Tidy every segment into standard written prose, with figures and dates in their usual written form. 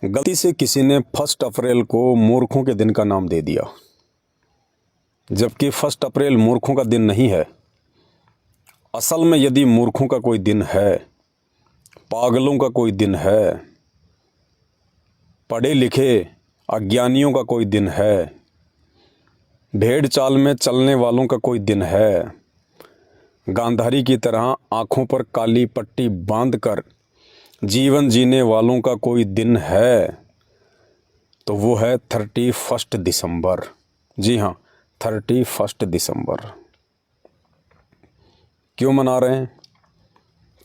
गलती से किसी ने 1 अप्रैल को मूर्खों के दिन का नाम दे दिया, जबकि 1 अप्रैल मूर्खों का दिन नहीं है। असल में यदि मूर्खों का कोई दिन है, पागलों का कोई दिन है, पढ़े लिखे अज्ञानियों का कोई दिन है, भेड़ चाल में चलने वालों का कोई दिन है, गांधारी की तरह आँखों पर काली पट्टी बांधकर जीवन जीने वालों का कोई दिन है, तो वो है 31 दिसंबर। जी हाँ, 31 दिसंबर। क्यों मना रहे हैं?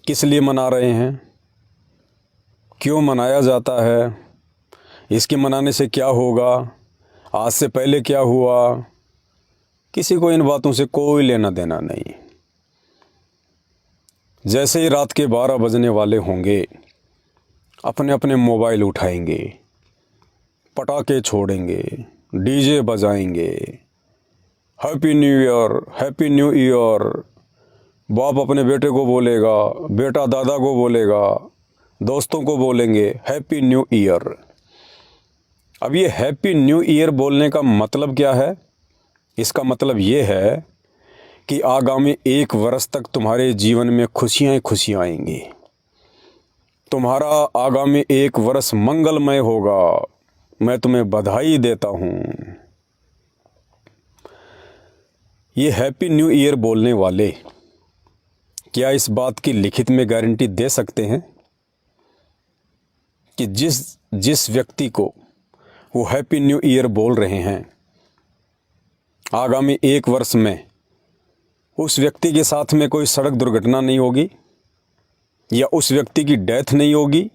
किस लिए मना रहे हैं? क्यों मनाया जाता है? इसके मनाने से क्या होगा? आज से पहले क्या हुआ? किसी को इन बातों से कोई लेना देना नहीं। जैसे ही रात के 12 बजने वाले होंगे, अपने अपने मोबाइल उठाएंगे, पटाखे छोड़ेंगे, डीजे बजाएंगे, happy new year, happy new year. बाप अपने बेटे को बोलेगा, बेटा दादा को बोलेगा, दोस्तों को बोलेंगे हैप्पी न्यू ईयर। अब ये हैप्पी न्यू ईयर बोलने का मतलब क्या है? इसका मतलब ये है कि आगामी 1 वर्ष तक तुम्हारे जीवन में खुशियाँ ही खुशियाँ आएंगी। तुम्हारा आगामी 1 वर्ष मंगलमय होगा। मैं तुम्हें बधाई देता हूँ। ये हैप्पी न्यू ईयर बोलने वाले क्या इस बात की लिखित में गारंटी दे सकते हैं कि जिस व्यक्ति को वो हैप्पी न्यू ईयर बोल रहे हैं, आगामी 1 वर्ष में उस व्यक्ति के साथ में कोई सड़क दुर्घटना नहीं होगी, या उस व्यक्ति की डेथ नहीं होगी,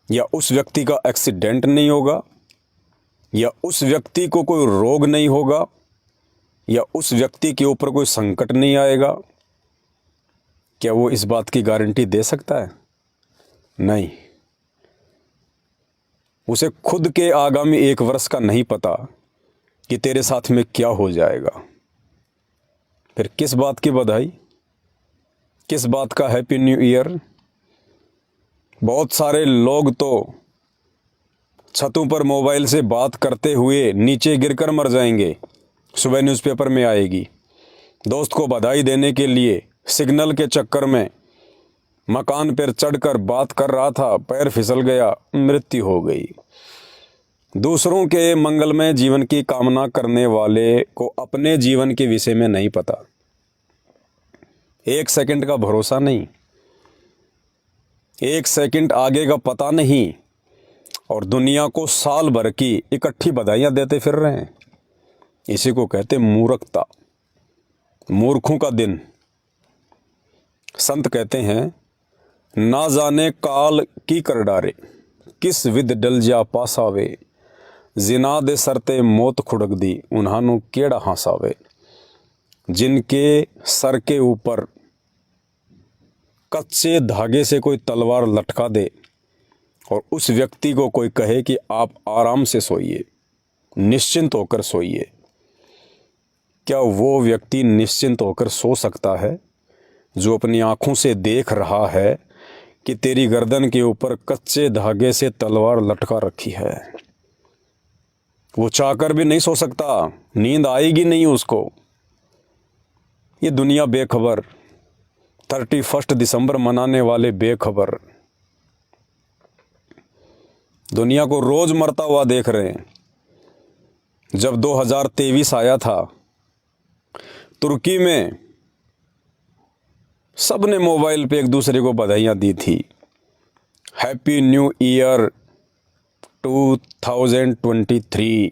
या उस व्यक्ति का एक्सीडेंट नहीं होगा, या उस व्यक्ति को कोई रोग नहीं होगा, या उस व्यक्ति के ऊपर कोई संकट नहीं आएगा? क्या वो इस बात की गारंटी दे सकता है? नहीं। उसे खुद के आगामी 1 वर्ष का नहीं पता कि तेरे साथ में क्या हो जाएगा। फिर किस बात की बधाई, किस बात का हैप्पी न्यू ईयर? बहुत सारे लोग तो छतों पर मोबाइल से बात करते हुए नीचे गिरकर मर जाएंगे, सुबह न्यूज़पेपर में आएगी। दोस्त को बधाई देने के लिए सिग्नल के चक्कर में मकान पर चढ़कर बात कर रहा था, पैर फिसल गया, मृत्यु हो गई। दूसरों के मंगलमय जीवन की कामना करने वाले को अपने जीवन के विषय में नहीं पता। 1 सेकंड का भरोसा नहीं, 1 सेकंड आगे का पता नहीं, और दुनिया को साल भर की इकट्ठी बधाइयाँ देते फिर रहे हैं। इसी को कहते मूर्खता, मूर्खों का दिन। संत कहते हैं, ना जाने काल की कर डारे, किस विद डल जा पासावे, जिना दे सरते मौत खुड़क दी, उन्हानु केड़ा हंसावे। जिनके सर के ऊपर कच्चे धागे से कोई तलवार लटका दे और उस व्यक्ति को कोई कहे कि आप आराम से सोइए, निश्चिंत होकर सोइए, क्या वो व्यक्ति निश्चिंत होकर सो सकता है जो अपनी आंखों से देख रहा है कि तेरी गर्दन के ऊपर कच्चे धागे से तलवार लटका रखी है? वो चाहकर भी नहीं सो सकता, नींद आएगी नहीं उसको। ये दुनिया बेखबर, 31 दिसंबर मनाने वाले बेखबर दुनिया को रोज मरता हुआ देख रहे हैं। जब 2023 आया था, तुर्की में सबने मोबाइल पे एक दूसरे को बधाइयाँ दी थी, हैप्पी न्यू ईयर 2023।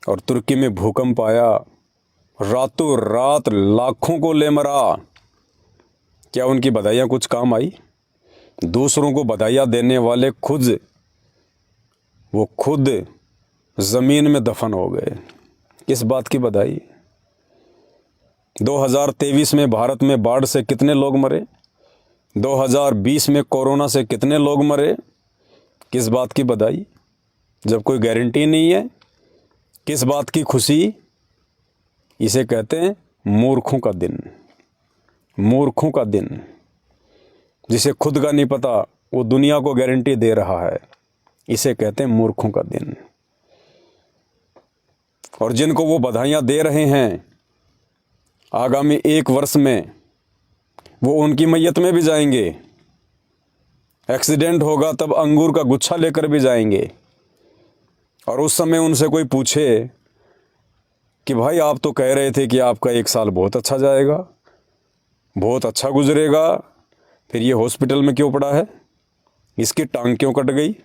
और तुर्की में भूकंप आया, रातों रात लाखों को ले मरा। क्या उनकी बधाइयाँ कुछ काम आई? दूसरों को बधाइयाँ देने वाले खुद ज़मीन में दफन हो गए। किस बात की बधाई? 2023 में भारत में बाढ़ से कितने लोग मरे? 2020 में कोरोना से कितने लोग मरे? किस बात की बधाई जब कोई गारंटी नहीं है? किस बात की खुशी? इसे कहते हैं मूर्खों का दिन। मूर्खों का दिन, जिसे खुद का नहीं पता वो दुनिया को गारंटी दे रहा है। इसे कहते हैं मूर्खों का दिन। और जिनको वो बधाइयाँ दे रहे हैं, आगामी 1 वर्ष में वो उनकी मैयत में भी जाएंगे। एक्सीडेंट होगा तब अंगूर का गुच्छा लेकर भी जाएंगे। और उस समय उनसे कोई पूछे कि भाई आप तो कह रहे थे कि आपका 1 साल बहुत अच्छा जाएगा, बहुत अच्छा गुजरेगा, फिर ये हॉस्पिटल में क्यों पड़ा है? इसकी टांग क्यों कट गई?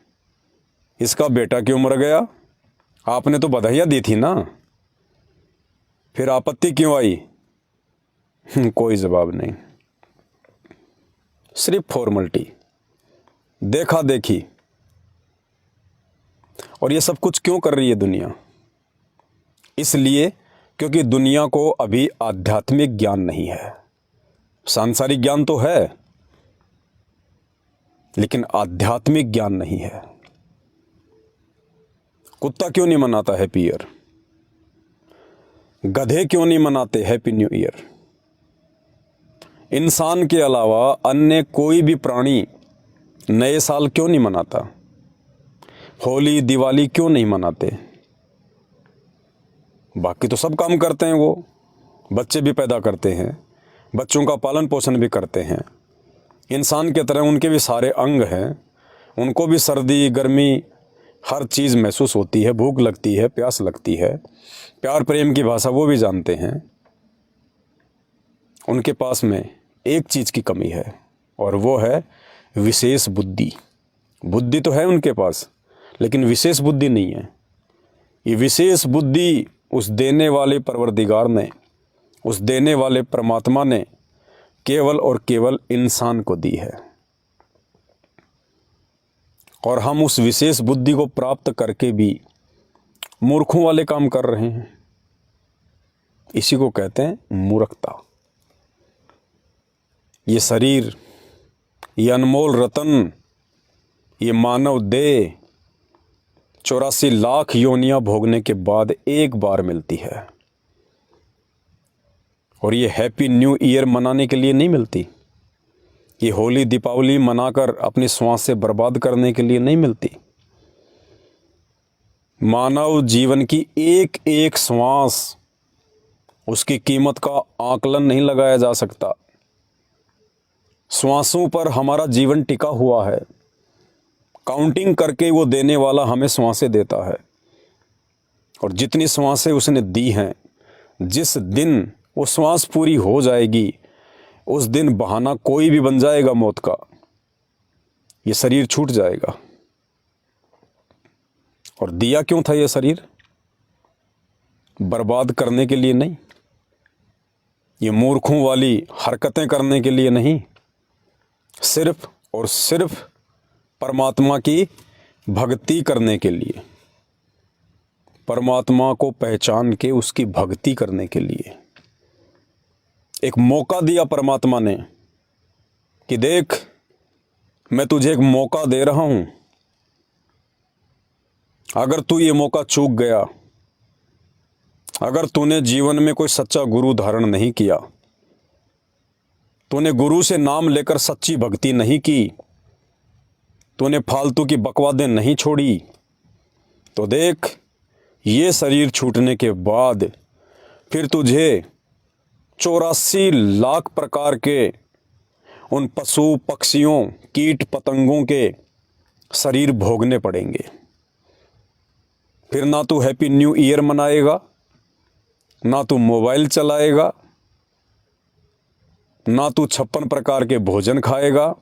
इसका बेटा क्यों मर गया? आपने तो बधाइयाँ दी थी ना, फिर आपत्ति क्यों आई? कोई जवाब नहीं, सिर्फ फॉर्मलिटी, देखा देखी। और ये सब कुछ क्यों कर रही है दुनिया? इसलिए क्योंकि दुनिया को अभी आध्यात्मिक ज्ञान नहीं है। सांसारिक ज्ञान तो है, लेकिन आध्यात्मिक ज्ञान नहीं है। कुत्ता क्यों नहीं मनाता हैप्पी ईयर? गधे क्यों नहीं मनाते हैप्पी न्यू ईयर? इंसान के अलावा अन्य कोई भी प्राणी नए साल क्यों नहीं मनाता? होली दिवाली क्यों नहीं मनाते? बाकी तो सब काम करते हैं, वो बच्चे भी पैदा करते हैं, बच्चों का पालन पोषण भी करते हैं। इंसान के तरह उनके भी सारे अंग हैं, उनको भी सर्दी गर्मी हर चीज़ महसूस होती है, भूख लगती है, प्यास लगती है, प्यार प्रेम की भाषा वो भी जानते हैं। उनके पास में एक चीज़ की कमी है, और वो है विशेष बुद्धि। बुद्धि तो है उनके पास, लेकिन विशेष बुद्धि नहीं है। ये विशेष बुद्धि उस देने वाले परवरदिगार ने, उस देने वाले परमात्मा ने केवल और केवल इंसान को दी है। और हम उस विशेष बुद्धि को प्राप्त करके भी मूर्खों वाले काम कर रहे हैं। इसी को कहते हैं मूर्खता। ये शरीर, ये अनमोल रतन, ये मानव देह 84 लाख योनियां भोगने के बाद एक बार मिलती है। और ये हैप्पी न्यू ईयर मनाने के लिए नहीं मिलती। ये होली दीपावली मनाकर अपनी श्वास से बर्बाद करने के लिए नहीं मिलती। मानव जीवन की एक एक श्वास, उसकी कीमत का आकलन नहीं लगाया जा सकता। श्वासों पर हमारा जीवन टिका हुआ है। काउंटिंग करके वो देने वाला हमें श्वासें देता है। और जितनी श्वासें उसने दी हैं, जिस दिन वो श्वास पूरी हो जाएगी, उस दिन बहाना कोई भी बन जाएगा मौत का। ये शरीर छूट जाएगा। और दिया क्यों था ये शरीर? बर्बाद करने के लिए नहीं, ये मूर्खों वाली हरकतें करने के लिए नहीं, सिर्फ और सिर्फ परमात्मा की भक्ति करने के लिए, परमात्मा को पहचान के उसकी भक्ति करने के लिए। एक मौका दिया परमात्मा ने कि देख, मैं तुझे एक मौका दे रहा हूं, अगर तू ये मौका चूक गया, अगर तूने जीवन में कोई सच्चा गुरु धारण नहीं किया, तूने गुरु से नाम लेकर सच्ची भक्ति नहीं की, तूने फालतू की बकवादें नहीं छोड़ी, तो देख, ये शरीर छूटने के बाद फिर तुझे 84 लाख प्रकार के उन पशु पक्षियों कीट पतंगों के शरीर भोगने पड़ेंगे। फिर ना तू हैप्पी न्यू ईयर मनाएगा, ना तू मोबाइल चलाएगा, ना तू 56 प्रकार के भोजन खाएगा,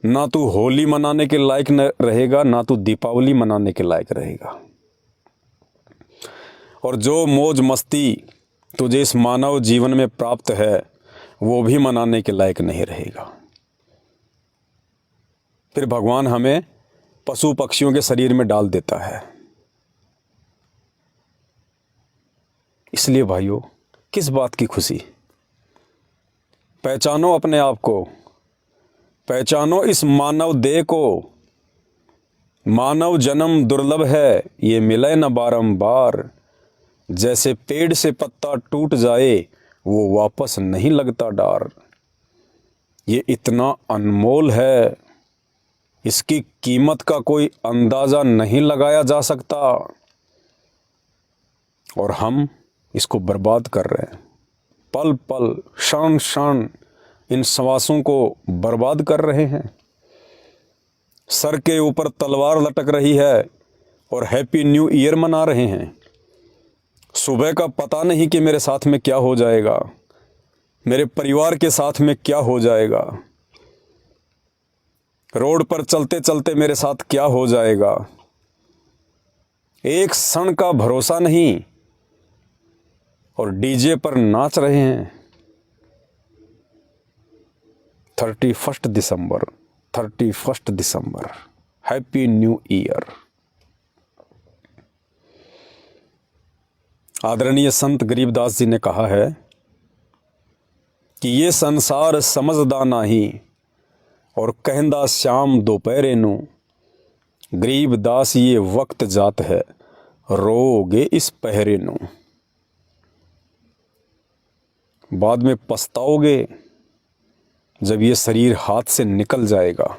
ना तू होली मनाने के लायक न रहेगा, ना तू दीपावली मनाने के लायक रहेगा। और जो मौज मस्ती तुझे इस मानव जीवन में प्राप्त है, वो भी मनाने के लायक नहीं रहेगा। फिर भगवान हमें पशु पक्षियों के शरीर में डाल देता है। इसलिए भाइयों, किस बात की खुशी? पहचानो अपने आप को, पहचानो इस मानव देह को। मानव जन्म दुर्लभ है, ये मिले न बारंबार। जैसे पेड़ से पत्ता टूट जाए, वो वापस नहीं लगता डार। ये इतना अनमोल है, इसकी कीमत का कोई अंदाज़ा नहीं लगाया जा सकता और हम इसको बर्बाद कर रहे हैं। पल पल क्षण क्षण इन श्वासों को बर्बाद कर रहे हैं। सर के ऊपर तलवार लटक रही है और हैप्पी न्यू ईयर मना रहे हैं। सुबह का पता नहीं कि मेरे साथ में क्या हो जाएगा, मेरे परिवार के साथ में क्या हो जाएगा, रोड पर चलते चलते मेरे साथ क्या हो जाएगा। एक क्षण का भरोसा नहीं और डीजे पर नाच रहे हैं। 31 दिसंबर हैप्पी न्यू ईयर। आदरणीय संत गरीबदास जी ने कहा है कि ये संसार समझदा नाही और कहंदा श्याम दोपहरे नू, गरीबदास ये वक्त जात है रोगे इस पहरे नू। बाद में पछताओगे जब ये शरीर हाथ से निकल जाएगा।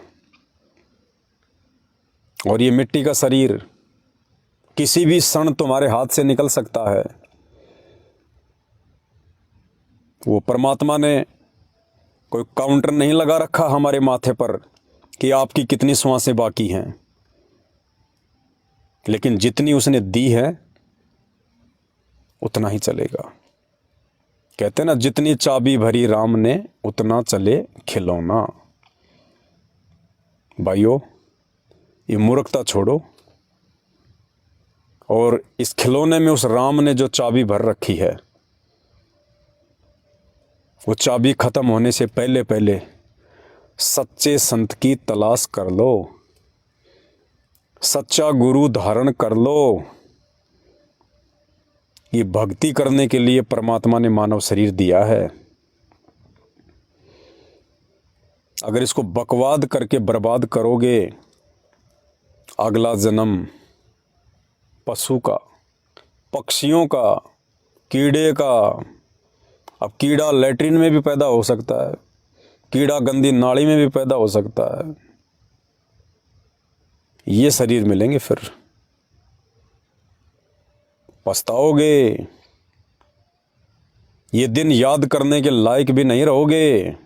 और ये मिट्टी का शरीर किसी भी क्षण तुम्हारे हाथ से निकल सकता है। वो परमात्मा ने कोई काउंटर नहीं लगा रखा हमारे माथे पर कि आपकी कितनी श्वासें बाकी हैं, लेकिन जितनी उसने दी है उतना ही चलेगा। कहते ना, जितनी चाबी भरी राम ने उतना चले खिलौना। भाइयों, ये मूर्खता छोड़ो और इस खिलौने में उस राम ने जो चाबी भर रखी है, वो चाबी खत्म होने से पहले पहले सच्चे संत की तलाश कर लो, सच्चा गुरु धारण कर लो। ये भक्ति करने के लिए परमात्मा ने मानव शरीर दिया है। अगर इसको बकवाद करके बर्बाद करोगे, अगला जन्म पशु का, पक्षियों का, कीड़े का। अब कीड़ा लैट्रिन में भी पैदा हो सकता है, कीड़ा गंदी नाली में भी पैदा हो सकता है। ये शरीर मिलेंगे फिर पछताओगे। ये दिन याद करने के लायक भी नहीं रहोगे।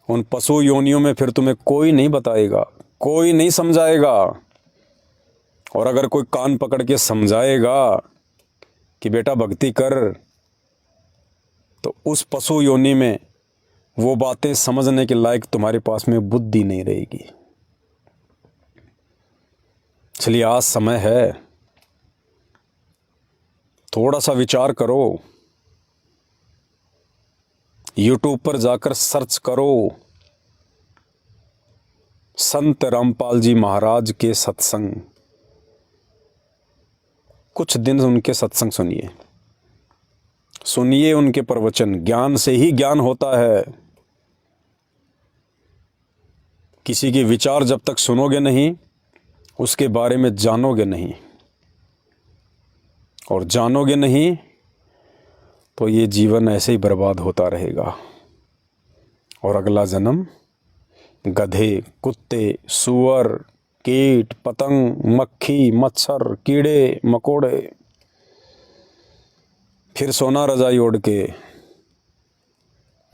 उन पशु योनियों में फिर तुम्हें कोई नहीं बताएगा, कोई नहीं समझाएगा। और अगर कोई कान पकड़ के समझाएगा कि बेटा भक्ति कर, तो उस पशु योनि में वो बातें समझने के लायक तुम्हारे पास में बुद्धि नहीं रहेगी। इसलिए आज समय है, थोड़ा सा विचार करो। यूट्यूब पर जाकर सर्च करो, संत रामपाल जी महाराज के सत्संग। कुछ दिन उनके सत्संग सुनिए उनके प्रवचन। ज्ञान से ही ज्ञान होता है। किसी के विचार जब तक सुनोगे नहीं, उसके बारे में जानोगे नहीं, और जानोगे नहीं तो ये जीवन ऐसे ही बर्बाद होता रहेगा। और अगला जन्म गधे, कुत्ते, सूअर, कीट, पतंग, मक्खी, मच्छर, कीड़े मकोड़े, फिर सोना रजाई ओढ़ के,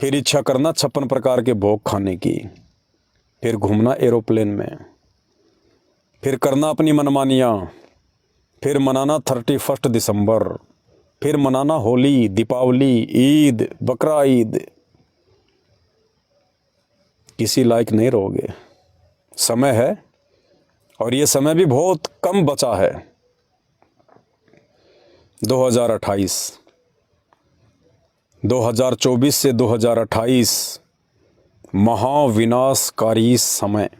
फिर इच्छा करना 56 प्रकार के भोग खाने की, फिर घूमना एरोप्लेन में, फिर करना अपनी मनमानियाँ, फिर मनाना 31 दिसंबर, फिर मनाना होली, दीपावली, ईद, बकरा ईद। किसी लायक नहीं रहोगे। समय है और ये समय भी बहुत कम बचा है। 2024 से 2028 महाविनाशकारी समय।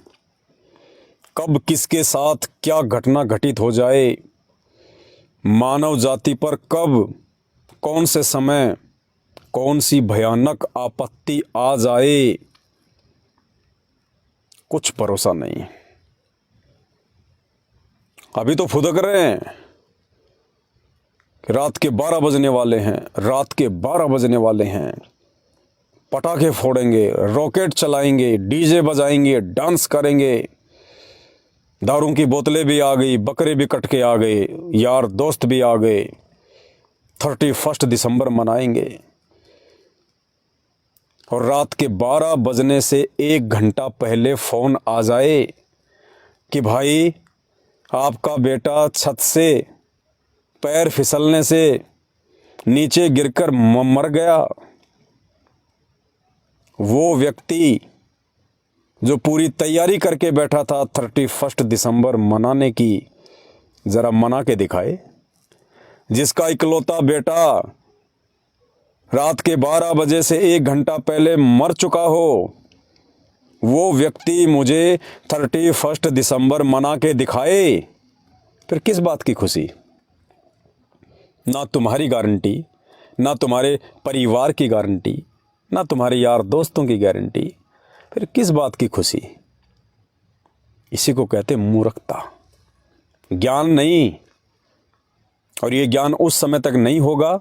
कब किसके साथ क्या घटना घटित हो जाए, मानव जाति पर कब कौन से समय कौन सी भयानक आपत्ति आ जाए, कुछ भरोसा नहीं। अभी तो फुदक रहे हैं कि रात के 12 बजने वाले हैं, रात के 12 बजने वाले हैं। पटाखे फोड़ेंगे, रॉकेट चलाएंगे, डीजे बजाएंगे, डांस करेंगे। दारू की बोतलें भी आ गई, बकरे भी कट के आ गए, यार दोस्त भी आ गए। 31 दिसंबर मनाएंगे और रात के 12 बजने से 1 घंटा पहले फ़ोन आ जाए कि भाई आपका बेटा छत से पैर फिसलने से नीचे गिरकर मर गया। वो व्यक्ति जो पूरी तैयारी करके बैठा था 31 दिसंबर मनाने की, ज़रा मना के दिखाए। जिसका इकलौता बेटा रात के 12 बजे से 1 घंटा पहले मर चुका हो, वो व्यक्ति मुझे 31 दिसंबर मना के दिखाए। फिर किस बात की खुशी? ना तुम्हारी गारंटी, ना तुम्हारे परिवार की गारंटी, ना तुम्हारे यार दोस्तों की गारंटी। फिर किस बात की खुशी? इसी को कहते मूर्खता, ज्ञान नहीं। और ये ज्ञान उस समय तक नहीं होगा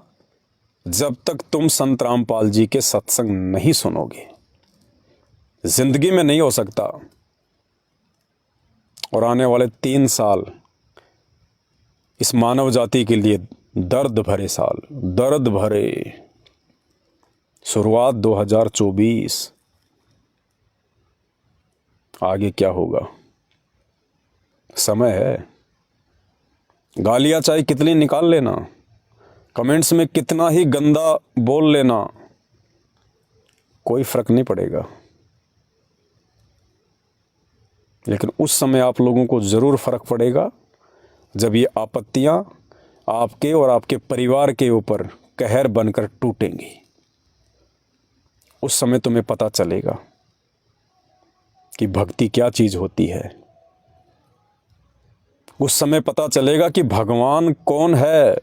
जब तक तुम संत रामपाल जी के सत्संग नहीं सुनोगे। जिंदगी में नहीं हो सकता। और आने वाले 3 साल इस मानव जाति के लिए दर्द भरे साल, दर्द भरे। शुरुआत 2024, आगे क्या होगा? समय है। गालियां चाहे कितनी निकाल लेना, कमेंट्स में कितना ही गंदा बोल लेना, कोई फर्क नहीं पड़ेगा। लेकिन उस समय आप लोगों को ज़रूर फर्क पड़ेगा जब ये आपत्तियां आपके और आपके परिवार के ऊपर कहर बनकर टूटेंगी। उस समय तुम्हें पता चलेगा कि भक्ति क्या चीज़ होती है। उस समय पता चलेगा कि भगवान कौन है।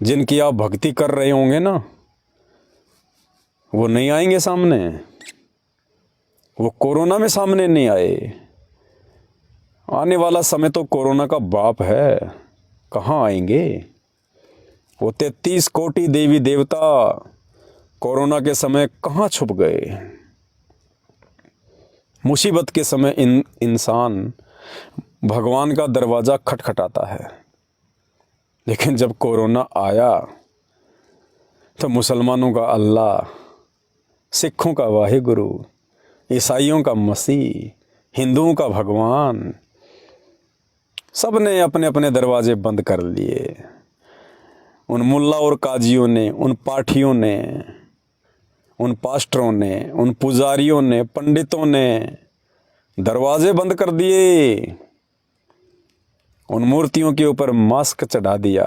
जिनकी आप भक्ति कर रहे होंगे ना, वो नहीं आएंगे सामने। वो कोरोना में सामने नहीं आए। आने वाला समय तो कोरोना का बाप है, कहाँ आएंगे? वो 33 कोटि देवी देवता कोरोना के समय कहाँ छुप गए? मुसीबत के समय इंसान भगवान का दरवाज़ा खटखटाता है। लेकिन जब कोरोना आया तो मुसलमानों का अल्लाह, सिखों का वाहिगुरु, ईसाइयों का मसीह, हिंदुओं का भगवान, सब ने अपने अपने दरवाजे बंद कर लिए। उन मुल्ला और काजियों ने, उन पाठियों ने, उन पास्टरों ने, उन पुजारियों ने, पंडितों ने दरवाजे बंद कर दिए। उन मूर्तियों के ऊपर मास्क चढ़ा दिया।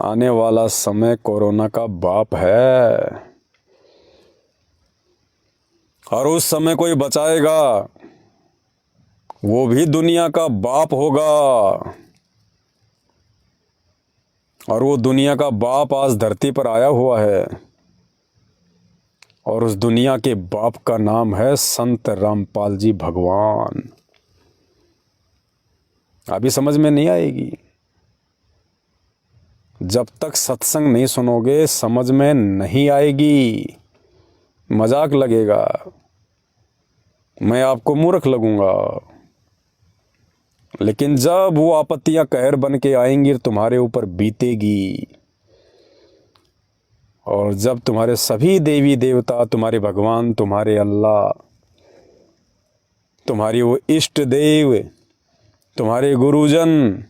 आने वाला समय कोरोना का बाप है और उस समय कोई बचाएगा, वो भी दुनिया का बाप होगा। और वो दुनिया का बाप आज धरती पर आया हुआ है और उस दुनिया के बाप का नाम है संत रामपाल जी भगवान। अभी समझ में नहीं आएगी। जब तक सत्संग नहीं सुनोगे समझ में नहीं आएगी। मजाक लगेगा, मैं आपको मूर्ख लगूंगा। लेकिन जब वो आपत्तियां कहर बन के आएंगी तुम्हारे ऊपर बीतेगी, और जब तुम्हारे सभी देवी देवता, तुम्हारे भगवान, तुम्हारे अल्लाह, तुम्हारी वो इष्ट देव, तुम्हारे गुरुजन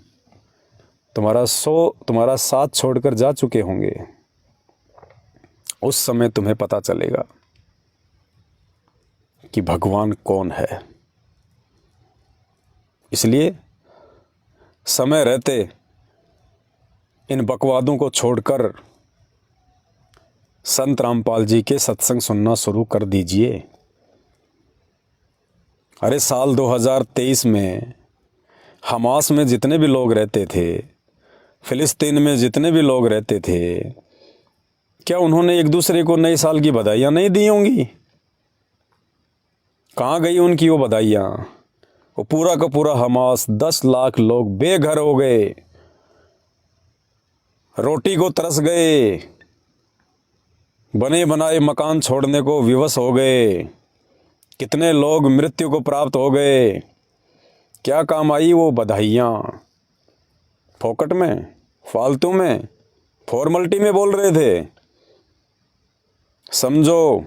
तुम्हारा साथ छोड़कर जा चुके होंगे, उस समय तुम्हें पता चलेगा कि भगवान कौन है। इसलिए समय रहते इन बकवादों को छोड़कर संत रामपाल जी के सत्संग सुनना शुरू कर दीजिए। अरे साल 2023 में हमास में जितने भी लोग रहते थे, फिलिस्तीन में जितने भी लोग रहते थे, क्या उन्होंने एक दूसरे को नए साल की बधाइयाँ नहीं दी होंगी? कहाँ गई उनकी वो बधाइयाँ? वो पूरा का पूरा हमास 10 लाख लोग बेघर हो गए, रोटी को तरस गए, बने बनाए मकान छोड़ने को विवश हो गए। कितने लोग मृत्यु को प्राप्त हो गए। क्या काम आई वो बधाइयाँ? फोकट में, फालतू में, फॉर्मलिटी में बोल रहे थे। समझो,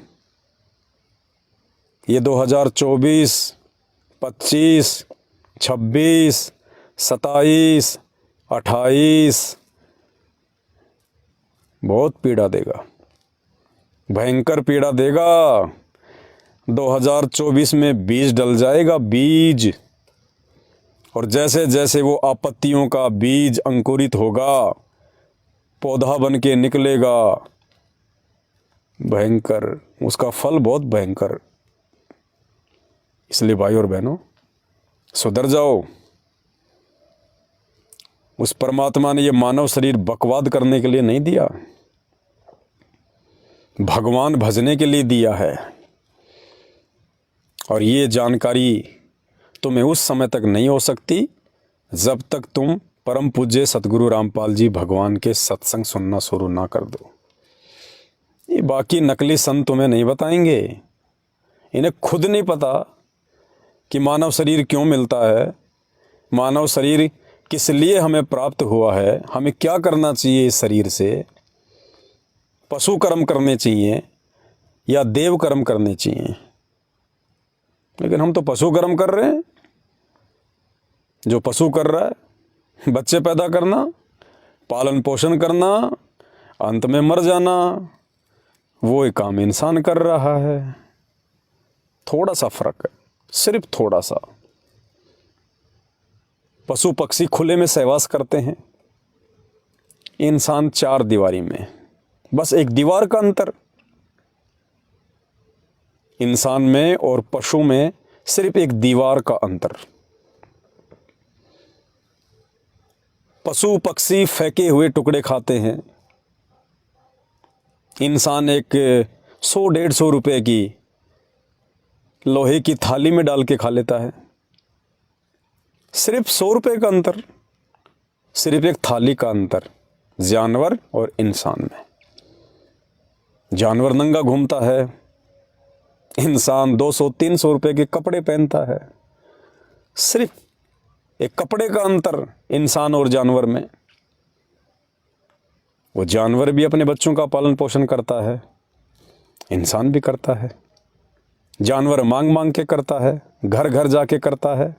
ये 2024, 25, 26, 27, 28 बहुत पीड़ा देगा, भयंकर पीड़ा देगा। 2024 में बीज डल जाएगा, बीज। और जैसे जैसे वो आपत्तियों का बीज अंकुरित होगा, पौधा बन के निकलेगा, भयंकर, उसका फल बहुत भयंकर। इसलिए भाई और बहनों, सुधर जाओ। उस परमात्मा ने ये मानव शरीर बकवाद करने के लिए नहीं दिया, भगवान भजने के लिए दिया है। और ये जानकारी तुम्हें उस समय तक नहीं हो सकती जब तक तुम परम पूज्य सतगुरु रामपाल जी भगवान के सत्संग सुनना शुरू ना कर दो। ये बाकी नकली संत तुम्हें नहीं बताएंगे। इन्हें खुद नहीं पता कि मानव शरीर क्यों मिलता है, मानव शरीर किस लिए हमें प्राप्त हुआ है, हमें क्या करना चाहिए इस शरीर से। पशु कर्म करने चाहिए या देव कर्म करने चाहिए। लेकिन हम तो पशु कर्म कर रहे हैं। जो पशु कर रहा है, बच्चे पैदा करना, पालन पोषण करना, अंत में मर जाना, वो एक काम इंसान कर रहा है। थोड़ा सा फर्क है, सिर्फ थोड़ा सा। पशु पक्षी खुले में सहवास करते हैं, इंसान चार दीवारी में। बस एक दीवार का अंतर। इंसान में और पशु में सिर्फ एक दीवार का अंतर। पशु पक्षी फेंके हुए टुकड़े खाते हैं, इंसान एक 100-150 रुपए की लोहे की थाली में डाल के खा लेता है। सिर्फ 100 रुपए का अंतर, सिर्फ एक थाली का अंतर जानवर और इंसान में। जानवर नंगा घूमता है, इंसान 200-300 रुपए के कपड़े पहनता है। सिर्फ एक कपड़े का अंतर इंसान और जानवर में। वो जानवर भी अपने बच्चों का पालन पोषण करता है, इंसान भी करता है। जानवर मांग मांग के करता है, घर घर जाके करता है।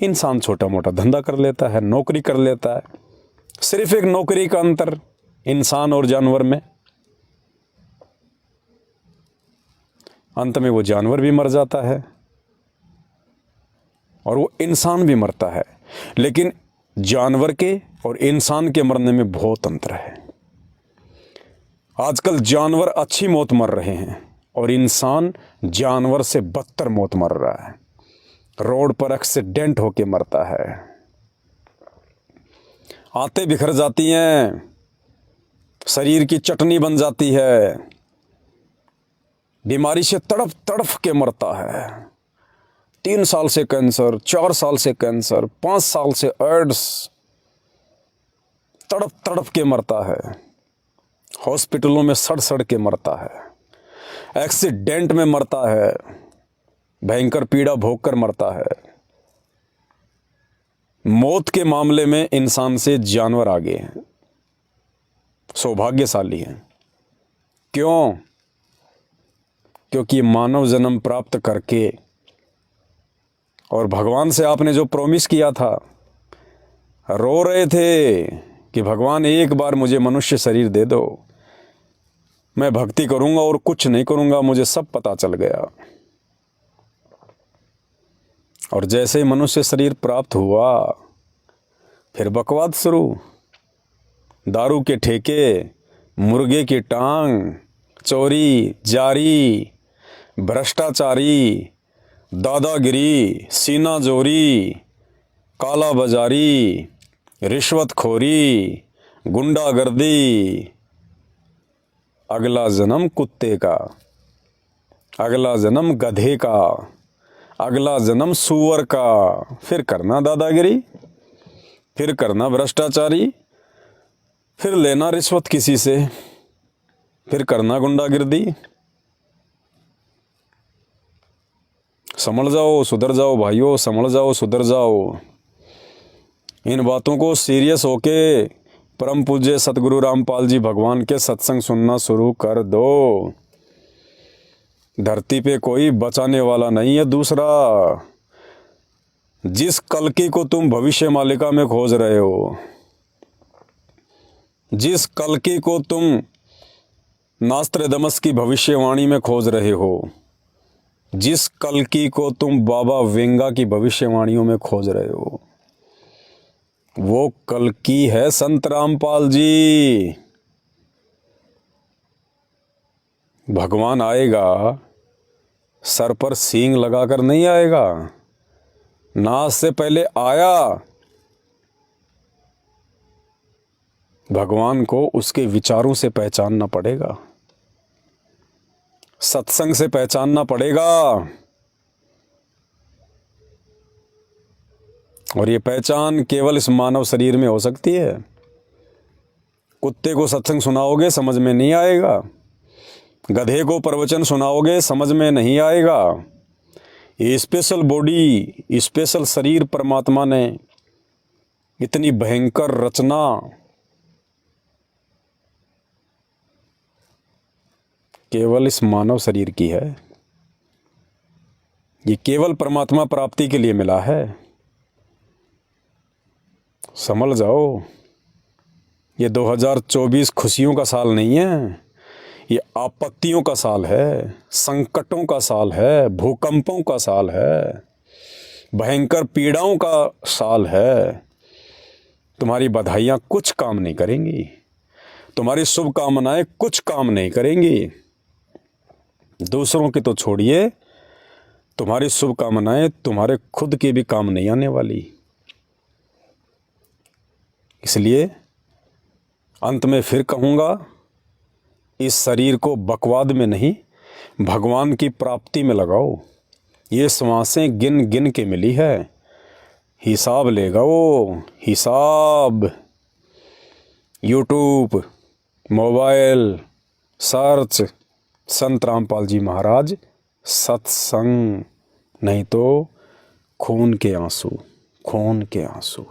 इंसान छोटा मोटा धंधा कर लेता है, नौकरी कर लेता है। सिर्फ एक नौकरी का अंतर इंसान और जानवर में। अंत में वो जानवर भी मर जाता है और वो इंसान भी मरता है। लेकिन जानवर के और इंसान के मरने में बहुत अंतर है। आजकल जानवर अच्छी मौत मर रहे हैं और इंसान जानवर से बदतर मौत मर रहा है। रोड पर एक्सीडेंट होके मरता है, आंतें बिखर जाती हैं, शरीर की चटनी बन जाती है, बीमारी से तड़प तड़प के मरता है। 3 साल से कैंसर, 4 साल से कैंसर, 5 साल से एड्स, तड़प तड़प के मरता है। हॉस्पिटलों में सड़ सड़ के मरता है, एक्सीडेंट में मरता है, भयंकर पीड़ा भोग कर मरता है। मौत के मामले में इंसान से जानवर आगे हैं, सौभाग्यशाली हैं। क्यों? क्योंकि मानव जन्म प्राप्त करके और भगवान से आपने जो प्रॉमिस किया था, रो रहे थे कि भगवान एक बार मुझे मनुष्य शरीर दे दो, मैं भक्ति करूंगा और कुछ नहीं करूंगा, मुझे सब पता चल गया। और जैसे ही मनुष्य शरीर प्राप्त हुआ, फिर बकवाद शुरू। दारू के ठेके, मुर्गे की टांग, चोरी जारी, भ्रष्टाचारी, दादागिरी, सीना जोरी, काला बाजारी, रिश्वतखोरी, गुंडागर्दी। अगला जन्म कुत्ते का, अगला जन्म गधे का, अगला जन्म सूअर का। फिर करना दादागिरी, फिर करना भ्रष्टाचारी, फिर लेना रिश्वत किसी से, फिर करना गुंडागिर्दी। समझ जाओ, सुधर जाओ भाइयों, समझ जाओ, सुधर जाओ। इन बातों को सीरियस होके परम पूज्य सतगुरु रामपाल जी भगवान के सत्संग सुनना शुरू कर दो। धरती पे कोई बचाने वाला नहीं है दूसरा। जिस कल्कि को तुम भविष्य मालिका में खोज रहे हो, जिस कल्कि को तुम नास्त्रदमस की भविष्यवाणी में खोज रहे हो, जिस कल्कि को तुम बाबा वेंगा की भविष्यवाणियों में खोज रहे हो, वो कल्कि है संत रामपाल जी। भगवान आएगा, सर पर सींग लगाकर नहीं आएगा, नाश से पहले आया। भगवान को उसके विचारों से पहचानना पड़ेगा, सत्संग से पहचानना पड़ेगा। और ये पहचान केवल इस मानव शरीर में हो सकती है। कुत्ते को सत्संग सुनाओगे समझ में नहीं आएगा, गधे को प्रवचन सुनाओगे समझ में नहीं आएगा। ये स्पेशल बॉडी, स्पेशल शरीर परमात्मा ने इतनी भयंकर रचना केवल इस मानव शरीर की है। ये केवल परमात्मा प्राप्ति के लिए मिला है। समझ जाओ, ये 2024 खुशियों का साल नहीं है, ये आपत्तियों का साल है, संकटों का साल है, भूकंपों का साल है, भयंकर पीड़ाओं का साल है। तुम्हारी बधाइयाँ कुछ काम नहीं करेंगी, तुम्हारी शुभकामनाएं कुछ काम नहीं करेंगी। दूसरों की तो छोड़िए, तुम्हारी शुभकामनाएं तुम्हारे खुद की भी काम नहीं आने वाली। इसलिए अंत में फिर कहूँगा, इस शरीर को बकवाद में नहीं, भगवान की प्राप्ति में लगाओ। ये श्वासें गिन गिन के मिली है, हिसाब लेगा वो, हिसाब। यूट्यूब, मोबाइल, सर्च संत रामपाल जी महाराज सत्संग, नहीं तो खून के आंसू, खून के आंसू।